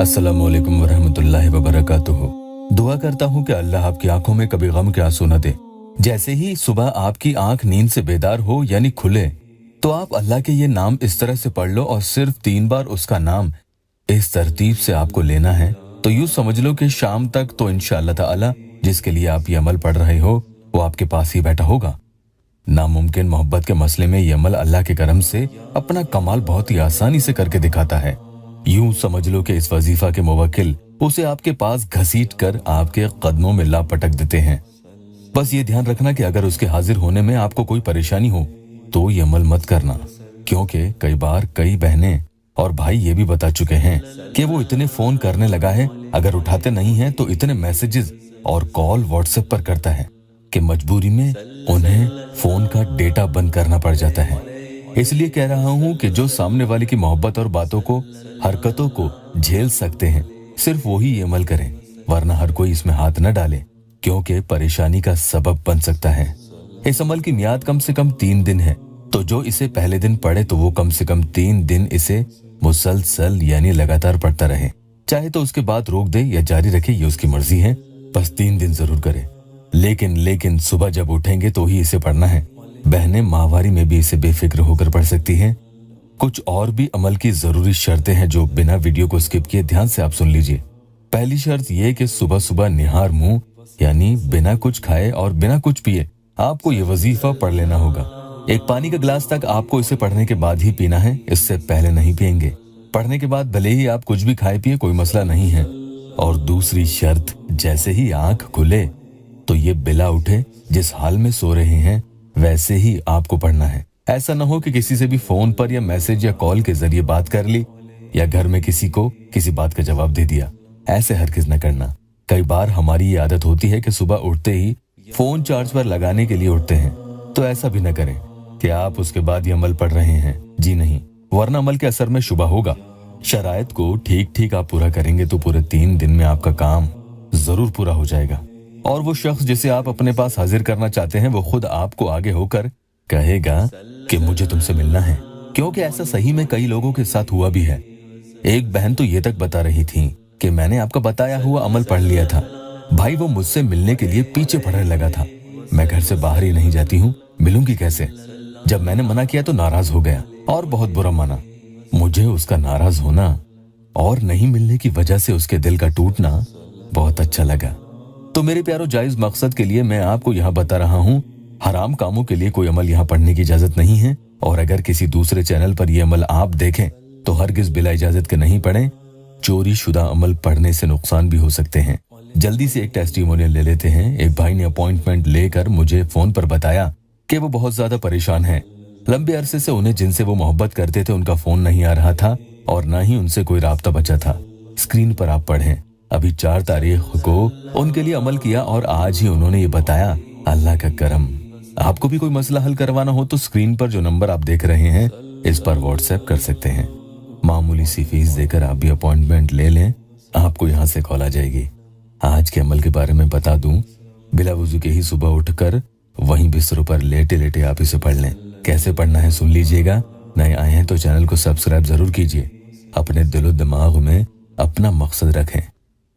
अस्सलामु अलैकुम वरहमतुल्लाहि वबरकातुहू। दुआ करता हूँ कि अल्लाह आपकी आंखों में कभी गम के आंसू न दे। जैसे ही सुबह आपकी आंख नींद से बेदार हो यानी खुले, तो आप अल्लाह के ये नाम इस तरह से पढ़ लो और सिर्फ 3 बार उसका नाम इस तरतीब से आपको लेना है। तो यूँ समझ लो कि शाम तक तो इंशाअल्लाह ताला जिसके लिए आप ये अमल पढ़ रहे हो वो आपके पास ही बैठा होगा। नामुमकिन मोहब्बत के मसले में ये अमल अल्लाह के करम से अपना कमाल बहुत ही आसानी से करके दिखाता है। यूं समझ लो कि इस वजीफा के मुवक्किल उसे आपके पास घसीट कर आपके कदमों में ला पटक देते हैं। बस ये ध्यान रखना कि अगर उसके हाजिर होने में आपको कोई परेशानी हो तो ये अमल मत करना, क्योंकि कई बार कई बहनें और भाई ये भी बता चुके हैं कि वो इतने फोन करने लगा है, अगर उठाते नहीं हैं तो इतने मैसेजेस और कॉल व्हाट्सएप पर करता है कि मजबूरी में उन्हें फोन का डेटा बंद करना पड़ जाता है। इसलिए कह रहा हूँ कि जो सामने वाले की मोहब्बत और बातों को, हरकतों को झेल सकते हैं, सिर्फ वही ये अमल करें, वरना हर कोई इसमें हाथ न डाले, क्योंकि परेशानी का सबब बन सकता है। इस अमल की मियाद कम से कम 3 दिन है, तो जो इसे पहले दिन पढ़े तो वो कम से कम 3 दिन इसे मुसलसल यानी लगातार पढ़ता रहे। चाहे तो उसके बाद रोक दे या जारी रखे, ये उसकी मर्जी है, बस 3 दिन जरूर करे। लेकिन सुबह जब उठेंगे तो ही इसे पढ़ना है। बहनें माहवारी में भी इसे बेफिक्र होकर पढ़ सकती हैं। कुछ और भी अमल की जरूरी शर्तें हैं जो बिना वीडियो को स्किप किए ध्यान से आप सुन लीजिए। पहली शर्त ये कि सुबह सुबह निहार मुंह यानी बिना कुछ खाए और बिना कुछ पिए आपको ये वजीफा पढ़ लेना होगा। 1 पानी का गिलास तक आपको इसे पढ़ने के बाद ही पीना है, इससे पहले नहीं पिएंगे। पढ़ने के बाद भले ही आप कुछ भी खाए पिए, कोई मसला नहीं है। और दूसरी शर्त, जैसे ही आंख खुले तो ये बिला उठे, जिस हाल में सो रहे हैं वैसे ही आपको पढ़ना है। ऐसा न हो कि किसी से भी फोन पर या मैसेज या कॉल के जरिए बात कर ली या घर में किसी को किसी बात का जवाब दे दिया। ऐसे हरगिज न करना। कई बार हमारी ये आदत होती है कि सुबह उठते ही फोन चार्ज पर लगाने के लिए उठते हैं, तो ऐसा भी न करें कि आप उसके बाद ये अमल पढ़ रहे हैं। जी नहीं, वरना अमल के असर में शुबा होगा। शराइत को ठीक आप पूरा करेंगे तो पूरे 3 दिन में आपका काम जरूर पूरा हो जाएगा। और वो शख्स जिसे आप अपने पास हाजिर करना चाहते हैं वो खुद आपको आगे होकर कहेगा कि मुझे तुमसे मिलना है, क्योंकि ऐसा सही में कई लोगों के साथ हुआ भी है। एक बहन तो ये तक बता रही थी कि मैंने आपका बताया हुआ अमल पढ़ लिया था, भाई वो मुझसे मिलने के लिए पीछे पड़ने लगा था। मैं घर से बाहर ही नहीं जाती हूँ, मिलूंगी कैसे? जब मैंने मना किया तो नाराज हो गया और बहुत बुरा माना। मुझे उसका नाराज होना और नहीं मिलने की वजह से उसके दिल का टूटना बहुत अच्छा लगा। तो मेरे प्यारो, जायज मकसद के लिए मैं आपको यहाँ बता रहा हूँ, हराम कामों के लिए कोई अमल यहाँ पढ़ने की इजाजत नहीं है। और अगर किसी दूसरे चैनल पर यह अमल आप देखें तो हरगिज बिला इजाजत के नहीं पढ़ें। चोरी शुदा अमल पढ़ने से नुकसान भी हो सकते हैं। जल्दी से एक टेस्टिमोनियल ले लेते हैं। एक भाई ने अपॉइंटमेंट लेकर मुझे फोन पर बताया कि वो बहुत ज्यादा परेशान है। लंबे अरसे से उन्हें जिनसे वो मोहब्बत करते थे उनका फोन नहीं आ रहा था और न ही उनसे कोई राब्ता बचा था। स्क्रीन पर आप पढ़ें, अभी 4 तारीख को उनके लिए अमल किया और आज ही उन्होंने ये बताया। अल्लाह का करम। आपको भी कोई मसला हल करवाना हो तो स्क्रीन पर जो नंबर आप देख रहे हैं इस पर व्हाट्सएप कर सकते हैं। मामूली सी फीस देकर आप भी अपॉइंटमेंट ले लें, आपको यहाँ से कॉल आ जाएगी। आज के अमल के बारे में बता दूं, बिला वजू के ही सुबह उठकर वहीं बिस्तरों पर लेटे लेटे आप इसे पढ़ लें। कैसे पढ़ना है सुन लीजिएगा। नए आए हैं तो चैनल को सब्सक्राइब जरूर कीजिए। अपने दिलो दिमाग में अपना मकसद रखें।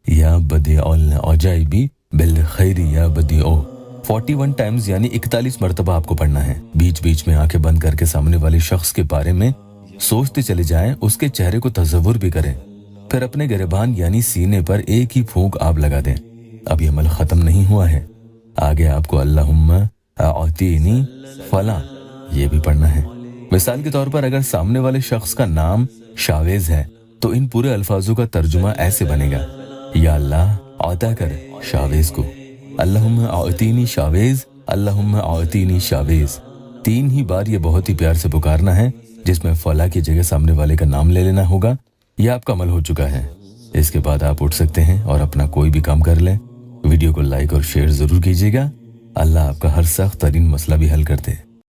या बदिउल अजाइबी बिल खैरी या बदिउ 41 टाइम्स यानी 41 मरतबा आपको पढ़ना है। बीच बीच में आंखें बंद करके सामने वाले शख्स के बारे में सोचते चले जाएं, उसके चेहरे को तसव्वुर भी करें, फिर अपने गिरबान यानी सीने पर एक ही फूंक आप लगा दें। अब ये अमल खत्म नहीं हुआ है, आगे आपको अल्लाहुम्मा आतीनी फला ये भी पढ़ना है। मिसाल के तौर पर अगर सामने वाले शख्स का नाम शावेज है तो इन पूरे अल्फाजों का तर्जुमा ऐसे बनेगा, या अल्लाह अता कर शावेज को, अल्लाहुम्मा आतीनी शावेज, अल्लाहुम्मा आतीनी शावेज। 3 ही बार ये बहुत ही प्यार से पुकारना है, जिसमें फला की जगह सामने वाले का नाम ले लेना होगा। यह आपका अमल हो चुका है। इसके बाद आप उठ सकते हैं और अपना कोई भी काम कर लें। वीडियो को लाइक और शेयर जरूर कीजिएगा। अल्लाह आपका हर सख्त तरीन मसला भी हल कर दे।